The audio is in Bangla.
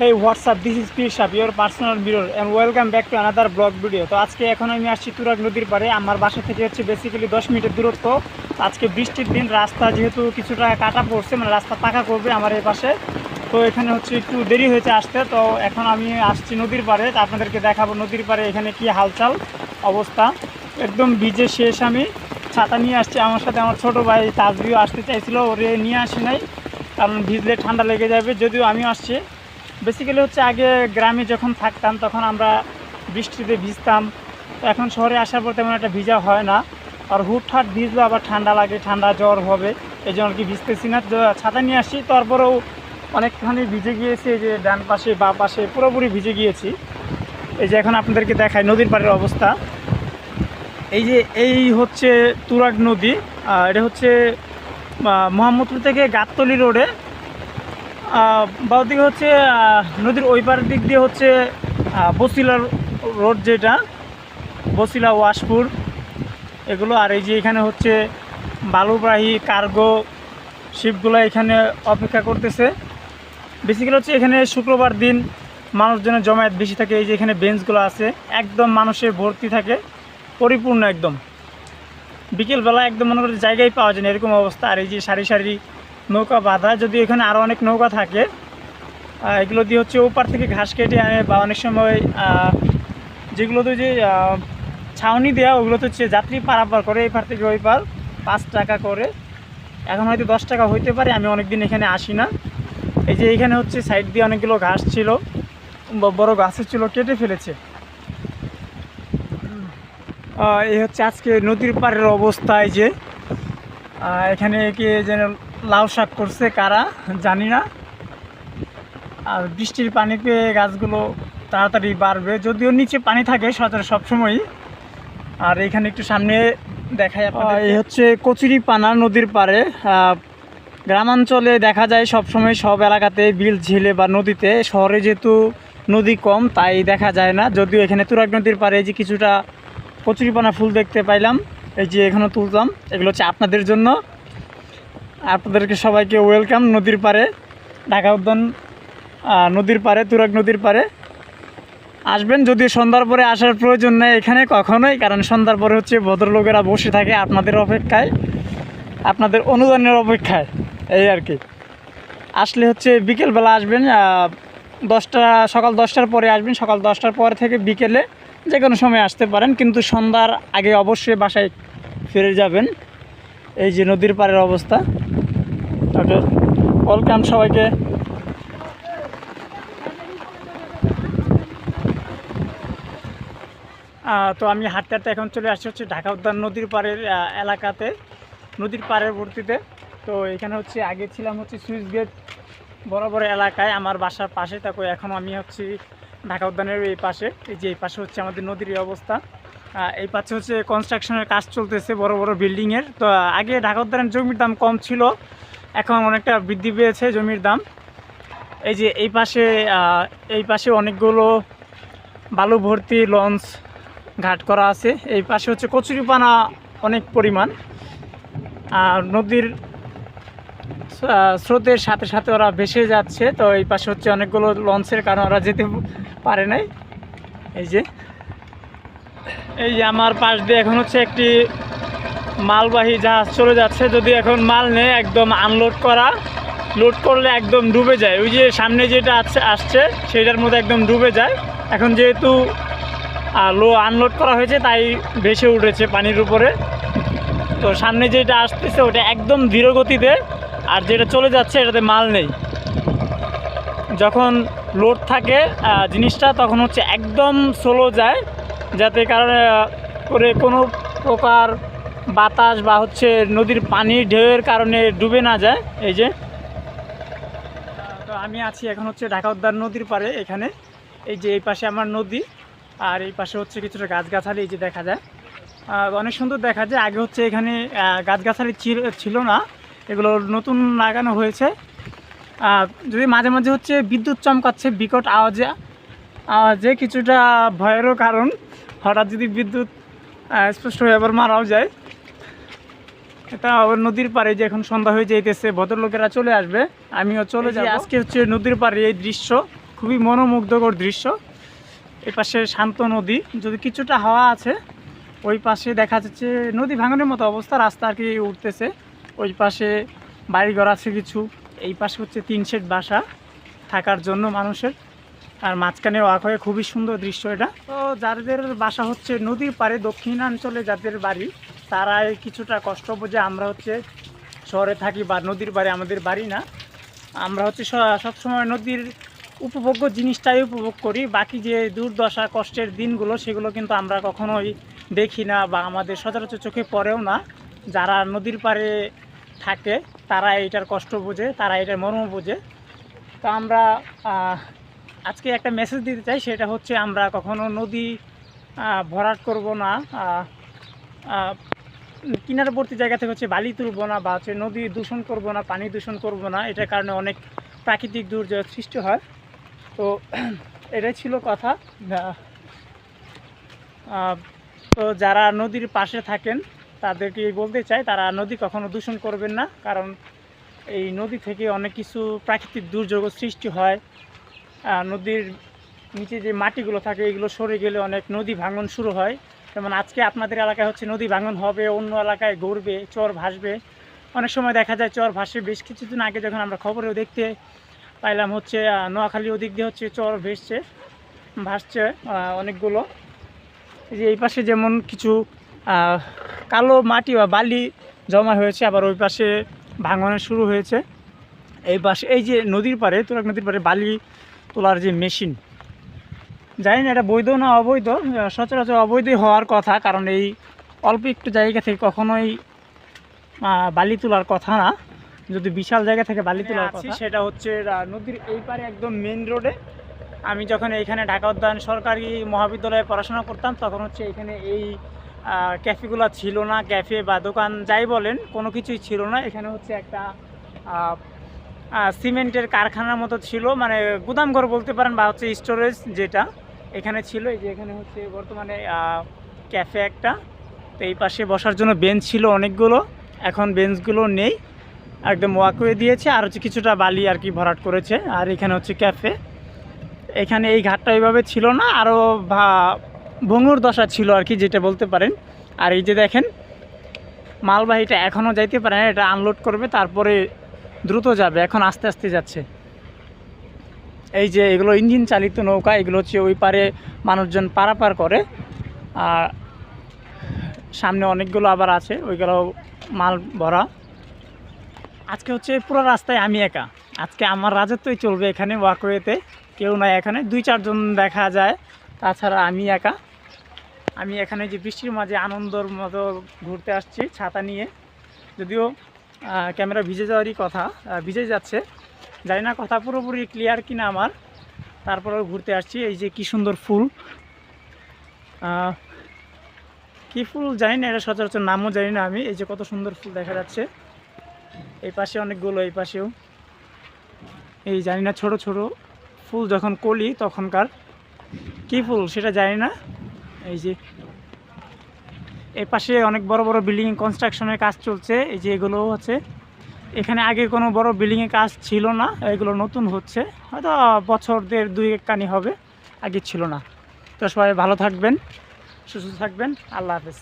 Hey, what's up? This is Pirshab, your personal mirror, and welcome back to another vlog video. তো আজকে এখন আমি আসছি তুরাগ নদীর পাড়ে। আমার বাসা থেকে হচ্ছে বেসিক্যালি 10 মিনিটের দূরত্ব। আজকে বৃষ্টির দিন, রাস্তা যেহেতু কিছুটা কাটা পড়ছে, মানে রাস্তা পাকা করবে আমার এই পাশে। তো এখানে হচ্ছে একটু দেরি হয়েছে আসতে। তো এখন আমি আসছি নদীর পাড়ে, তো আপনাদেরকে দেখাবো নদীর পাড়ে এখানে কি হালচাল অবস্থা। একদম ভিজে শেষ, আমি ছাতা নিয়ে আসছি। আমার সাথে আমার ছোটো ভাই তাজবিও আসতে চাইছিল, ওরে নিয়ে আসি নাই, কারণ ভিজলে ঠান্ডা লেগে যাবে। যদিও আমিও আসছি। বেসিক্যালি হচ্ছে আগে গ্রামে যখন থাকতাম তখন আমরা বৃষ্টিতে ভিজতাম, তো এখন শহরে আসার পর তেমন একটা ভিজা হয় না। আর হুটহাট ভিজলে আবার ঠান্ডা লাগে, ঠান্ডা জ্বর হবে, এই জন্য আর কি ভিজতেছি না। ছাতা নিয়ে আসছি, তারপরেও অনেকখানি ভিজে গিয়েছি। এই যে ডান পাশে বা পাশে পুরোপুরি ভিজে গিয়েছি। এই যে এখন আপনাদেরকে দেখাই নদীর পাড়ের অবস্থা। এই হচ্ছে তুরাগ নদী। এটা হচ্ছে মোহাম্মদপুর থেকে গাবতলী রোডে বাঁ দিকে হচ্ছে নদীর ওই পার দিক দিয়ে হচ্ছে বসিলা রোড, যেটা বসিলা ওয়াশপুর এগুলো। আর এই যে এখানে হচ্ছে বালুবাহী কার্গো শিপগুলো এখানে অপেক্ষা করতেছে। বেসিক্যালি হচ্ছে এখানে শুক্রবার দিন মানুষজনের জমায়েত বেশি থাকে। এই যে এখানে বেঞ্চগুলো আছে, একদম মানুষে ভর্তি থাকে, পরিপূর্ণ একদম। বিকেলবেলা একদম মনে করি জায়গায় পাওয়া যায় না, এরকম অবস্থা। আর এই যে সারি সারি নৌকা বাঁধা, যদি এখানে আরও অনেক নৌকা থাকে, এগুলো দিয়ে হচ্ছে ওপার থেকে ঘাস কেটে আনে, বা অনেক সময় যেগুলোতে যে ছাউনি দেওয়া, ওগুলোতে হচ্ছে যাত্রী পারাপার করে এই পার থেকে ওই পার, 5 টাকা করে। এখন হয়তো 10 টাকা হইতে পারে, আমি অনেক দিন এখানে আসি না। এই যে এখানে হচ্ছে সাইড দিয়ে অনেকগুলো ঘাস ছিল, বড় গাছের ছিল, কেটে ফেলেছে। এই হচ্ছে আজকে নদীর পাড়ের অবস্থা। এই যে এখানে কে যেন লাউ শাক করছে, কারা জানি না। আর বৃষ্টির পানি পেয়ে গাছগুলো তাড়াতাড়ি বাড়বে, যদিও নিচে পানি থাকে সবসময়ই। আর এখানে একটু সামনে দেখায়, এই হচ্ছে কচুরিপানা নদীর পাড়ে। গ্রামাঞ্চলে দেখা যায় সবসময় সব এলাকাতে বিল ঝিলে বা নদীতে, শহরে যেহেতু নদী কম তাই দেখা যায় না। যদিও এখানে তুরাগ নদীর পাড়ে এই যে কিছুটা কচুরিপানা ফুল দেখতে পাইলাম, এই যে এখানে তুলতাম। এগুলো হচ্ছে আপনাদের জন্য, আপনাদেরকে সবাইকে ওয়েলকাম নদীর পাড়ে, ঢাকা উদ্যান নদীর পাড়ে, তুরাগ নদীর পাড়ে আসবেন। যদিও সন্ধ্যার পরে আসার প্রয়োজন নেই এখানে কখনোই, কারণ সন্ধ্যার পরে হচ্ছে ভদ্রলোকেরা বসে থাকে আপনাদের অপেক্ষায়, আপনাদের অনুদানের অপেক্ষায়। এই আর কি, আসলে হচ্ছে বিকেলবেলা আসবেন, সকাল 10টার পরে আসবেন। সকাল 10টার পর থেকে বিকেলে যে কোনো সময় আসতে পারেন, কিন্তু সন্ধ্যার আগে অবশ্যই বাসায় ফিরে যাবেন। এই যে নদীর পাড়ের অবস্থা। ওকে, ওয়েলকাম সবাইকে। তো আমি হাঁটতে হাঁটতে এখন চলে আসছি হচ্ছে ঢাকা উদ্যান নদীর পাড়ের এলাকাতে, নদীর পাড়ের ভর্তিতে। তো এখানে হচ্ছে আগে ছিলাম হচ্ছে সুইচ গেট বরাবর এলাকায়, আমার বাসার পাশে। তারপর এখন আমি হচ্ছি ঢাকা উদ্যানের এই পাশে। এই যে এই পাশে হচ্ছে আমাদের নদীর অবস্থা। এই পাশে হচ্ছে কনস্ট্রাকশনের কাজ চলতেছে, বড় বড় বিল্ডিংয়ের। তো আগে ঢাকা উদ্যানের জমির দাম কম ছিল, এখন অনেকটা বৃদ্ধি পেয়েছে জমির দাম। এই যে এই পাশে অনেকগুলো বালু ভর্তি লঞ্চ ঘাট করা আছে। এই পাশে হচ্ছে কচুরিপানা অনেক পরিমাণ, আর নদীর স্রোতের সাথে সাথে ওরা ভেসে যাচ্ছে। তো এই পাশে হচ্ছে অনেকগুলো লঞ্চের কারণে ওরা যেতে পারে নাই। এই যে আমার পাশ দিয়ে এখন হচ্ছে একটি মালবাহী জাহাজ চলে যাচ্ছে। যদি এখন মাল নেই, একদম আনলোড করা, লোড করলে একদম ডুবে যায়। ওই যে সামনে যেটা আসছে সেটার মধ্যে একদম ডুবে যায়। এখন যেহেতু আনলোড করা হয়েছে তাই ভেসে উঠেছে পানির উপরে। তো সামনে যেটা আসতেছে ওটা একদম ধীর গতিতে, আর যেটা চলে যাচ্ছে এটাতে মাল নেই। যখন লোড থাকে জিনিসটা, তখন হচ্ছে একদম স্লো যায়, যাতে কারণে করে কোনো প্রকার বাতাস বা হচ্ছে নদীর পানির ঢেউয়ের কারণে ডুবে না যায়। এই যে তো আমি আছি এখন হচ্ছে ঢাকা উদ্যান নদীর পাড়ে। এখানে এই যে এই পাশে আমার নদী, আর এই পাশে হচ্ছে কিছুটা গাছগাছালি এই যে দেখা যায়, অনেক সুন্দর দেখা যায়। আগে হচ্ছে এখানে গাছগাছালি ছিল না, এগুলো নতুন লাগানো হয়েছে। যদি মাঝে মাঝে হচ্ছে বিদ্যুৎ চমকাচ্ছে বিকট আওয়াজে কিছুটা ভয়েরও কারণ, হঠাৎ যদি বিদ্যুৎ স্পষ্ট হয়ে আবার মারাও যায়। এটা নদীর পাড়ে, যে এখন সন্ধ্যা হয়ে যাইতেছে, ভদ্রলোকেরা চলে আসবে, আমিও চলে যাই। আজকে হচ্ছে নদীর পাড়ে এই দৃশ্য খুবই মনোমুগ্ধকর দৃশ্য। এই পাশে শান্ত নদী, যদি কিছুটা হাওয়া আছে। ওই পাশে দেখা যাচ্ছে নদী ভাঙনের মতো অবস্থা, রাস্তা আর কি উঠতেছে। ওই পাশে বাড়িঘর আছে কিছু। এই পাশে হচ্ছে 3 সেট বাসা থাকার জন্য মানুষের, আর মাঝখানে ওয়াক হয়ে খুবই সুন্দর দৃশ্য এটা। তো যাদের বাসা হচ্ছে নদীর পাড়ে, দক্ষিণাঞ্চলে যাদের বাড়ি, তারা কিছুটা কষ্ট বোঝে। আমরা হচ্ছে শহরে থাকি বা নদীর পাড়ে আমাদের বাড়ি না, আমরা হচ্ছে সবসময় নদীর উপভোগ্য জিনিসটাই উপভোগ করি। বাকি যে দুর্দশা কষ্টের দিনগুলো, সেগুলো কিন্তু আমরা কখনোই দেখি না বা আমাদের সচরাচর চোখে পড়েও না। যারা নদীর পাড়ে থাকে তারা এইটার কষ্ট বোঝে, তারা এটার মর্ম বোঝে। তো আমরা আজকে একটা মেসেজ দিতে চাই, সেটা হচ্ছে আমরা কখনো নদী ভরাট করব না, কিনারবর্তী জায়গা থেকে হচ্ছে বালি তুলব না, বা হচ্ছে নদী দূষণ করব না, পানি দূষণ করব না। এটার কারণে অনেক প্রাকৃতিক দুর্যোগ সৃষ্টি হয়। তো এটাই ছিল কথা। তো যারা নদীর পাশে থাকেন তাদেরকে বলতে চাই, তারা নদী কখনো দূষণ করবেন না, কারণ এই নদী থেকে অনেক কিছু প্রাকৃতিক দুর্যোগ সৃষ্টি হয়। নদীর নিচে যে মাটিগুলো থাকে এগুলো সরে গেলে অনেক নদী ভাঙন শুরু হয়। যেমন আজকে আপনাদের এলাকায় হচ্ছে নদী ভাঙন হবে, অন্য এলাকায় গড়বে, চর ভাসবে। অনেক সময় দেখা যায় চর ভাসে। বেশ কিছুদিন আগে যখন আমরা খবরেও দেখতে পাইলাম হচ্ছে নোয়াখালী ওদিক দিয়ে হচ্ছে চর ভাসছে অনেকগুলো। যে এই পাশে যেমন কিছু কালো মাটি বা বালি জমা হয়েছে, আবার ওই পাশে ভাঙন শুরু হয়েছে। এই পাশে এই যে নদীর পাড়ে, তুরাগ নদীর পাড়ে বালি তোলার যে মেশিন, জানি না এটা বৈধ না অবৈধ, সচরাচর অবৈধই হওয়ার কথা, কারণ এই অল্প একটু জায়গা থেকে কখনোই বালি তোলার কথা না। যদি বিশাল জায়গা থেকে বালি তোলার কথা, সেটা হচ্ছে নদীর এই পারে একদম মেন রোডে। আমি যখন এইখানে ঢাকা উদ্যান সরকারি মহাবিদ্যালয়ে পড়াশোনা করতাম, তখন হচ্ছে এখানে এই ক্যাফেগুলো ছিল না, ক্যাফে বা দোকান যাই বলেন কোনো কিছুই ছিল না। এখানে হচ্ছে একটা সিমেন্টের কারখানার মতো ছিল, মানে গুদামঘর বলতে পারেন, বা হচ্ছে স্টোরেজ যেটা এখানে ছিল। এই যে এখানে হচ্ছে বর্তমানে ক্যাফে একটা। তো এই পাশে বসার জন্য বেঞ্চ ছিল অনেকগুলো, এখন বেঞ্চগুলো নেই, একদম ওয়াকওয়ে দিয়েছে, আর হচ্ছে কিছুটা বালি আর কি ভরাট করেছে। আর এখানে হচ্ছে ক্যাফে। এখানে এই ঘাটটা এইভাবে ছিল না, আরও ভঙ্গুর দশা ছিল আর কি, যেটা বলতে পারেন। আর এই যে দেখেন মালবাহীটা এখনও যাইতে পারে না, এটা আনলোড করবে তারপরে দ্রুত যাবে, এখন আস্তে আস্তে যাচ্ছে। এই যে এগুলো ইঞ্জিন চালিত নৌকা, এগুলো হচ্ছে ওই পারে মানুষজন পারাপার করে। আর সামনে অনেকগুলো আবার আছে, ওইগুলো মাল ভরা। আজকে হচ্ছে পুরো রাস্তায় আমি একা, আজকে আমার রাজত্বই চলবে এখানে, ওয়াকওয়েতে কেউ নাই, এখানে 2-4 জন দেখা যায়, তাছাড়া আমি একা। আমি এখানে যে বৃষ্টির মাঝে আনন্দর মতো ঘুরতে আসছি ছাতা নিয়ে, যদিও ক্যামেরা ভিজে যাওয়ারই কথা, ভিজে যাচ্ছে, জানি না কথা পুরোপুরি ক্লিয়ার কিনা আমার, তারপরেও ঘুরতে আসছি। এই যে কি সুন্দর ফুল, কি ফুল জানি না, এটা সচরাচর নামও জানি না আমি। এই যে কত সুন্দর ফুল দেখা যাচ্ছে, এই পাশে অনেকগুলো, এই পাশেও এই জানি না, ছোট ছোট ফুল, যখন কলি তখনকার কি ফুল সেটা জানি না। এই যে এই পাশে অনেক বড় বড় বিল্ডিং কনস্ট্রাকশনের কাজ চলছে। এই যে এগুলো হচ্ছে, এখানে আগে কোনো বড় বিল্ডিংয়ের কাজ ছিল না, এগুলো নতুন হচ্ছে, হয়তো বছর 1-2 কানি হবে, আগে ছিল না। তো সবাই ভালো থাকবেন, সুস্থ থাকবেন, আল্লাহ হাফেজ।